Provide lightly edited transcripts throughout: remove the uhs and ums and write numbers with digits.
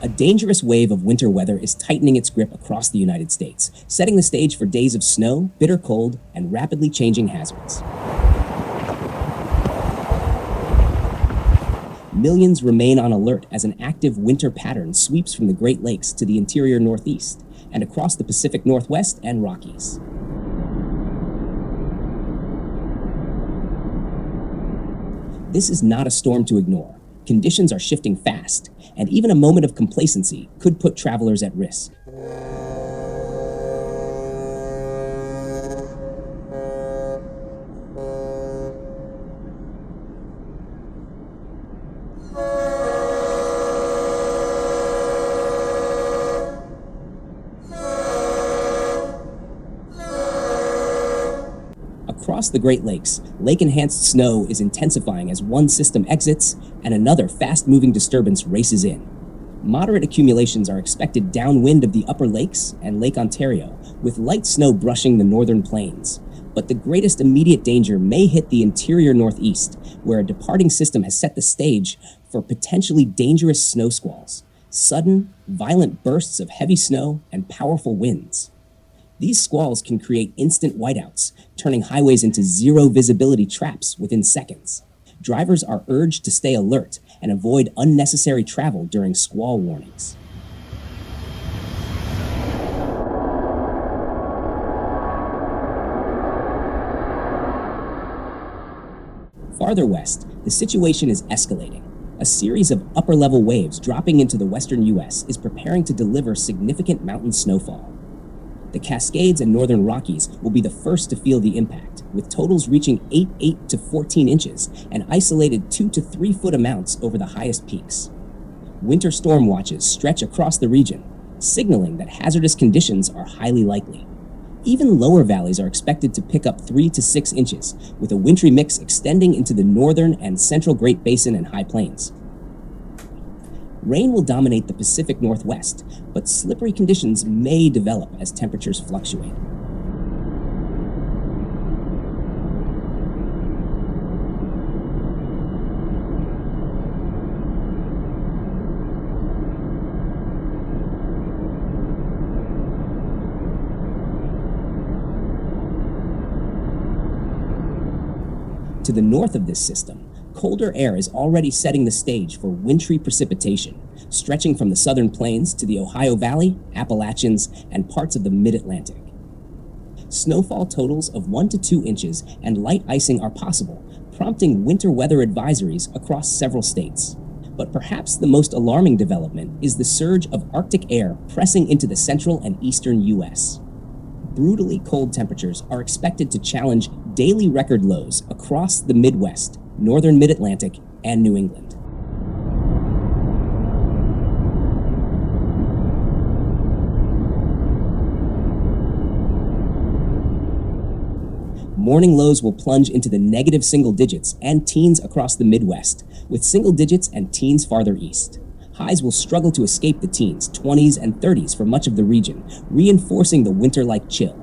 A dangerous wave of winter weather is tightening its grip across the United States, setting the stage for days of snow, bitter cold, and rapidly changing hazards. Millions remain on alert as an active winter pattern sweeps from the Great Lakes to the interior Northeast and across the Pacific Northwest and Rockies. This is not a storm to ignore. Conditions are shifting fast, and even a moment of complacency could put travelers at risk. Across the Great Lakes, lake-enhanced snow is intensifying as one system exits and another fast-moving disturbance races in. Moderate accumulations are expected downwind of the upper lakes and Lake Ontario, with light snow brushing the northern plains. But the greatest immediate danger may hit the interior Northeast, where a departing system has set the stage for potentially dangerous snow squalls, sudden, violent bursts of heavy snow, and powerful winds. These squalls can create instant whiteouts, turning highways into zero-visibility traps within seconds. Drivers are urged to stay alert and avoid unnecessary travel during squall warnings. Farther west, the situation is escalating. A series of upper-level waves dropping into the western U.S. is preparing to deliver significant mountain snowfall. The Cascades and Northern Rockies will be the first to feel the impact, with totals reaching 8 to 14 inches and isolated 2 to 3 foot amounts over the highest peaks. Winter storm watches stretch across the region, signaling that hazardous conditions are highly likely. Even lower valleys are expected to pick up 3 to 6 inches, with a wintry mix extending into the northern and central Great Basin and High Plains. Rain will dominate the Pacific Northwest, but slippery conditions may develop as temperatures fluctuate. To the north of this system, colder air is already setting the stage for wintry precipitation, stretching from the southern plains to the Ohio Valley, Appalachians, and parts of the mid-Atlantic. Snowfall totals of 1 to 2 inches and light icing are possible, prompting winter weather advisories across several states. But perhaps the most alarming development is the surge of Arctic air pressing into the central and eastern U.S. Brutally cold temperatures are expected to challenge daily record lows across the Midwest, northern mid-Atlantic, and New England. Morning lows will plunge into the negative single digits and teens across the Midwest, with single digits and teens farther east. Highs will struggle to escape the teens, 20s, and 30s for much of the region, reinforcing the winter-like chill.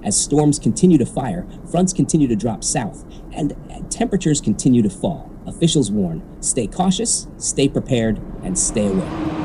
As storms continue to fire, fronts continue to drop south, and temperatures continue to fall. Officials warn, stay cautious, stay prepared, and stay aware.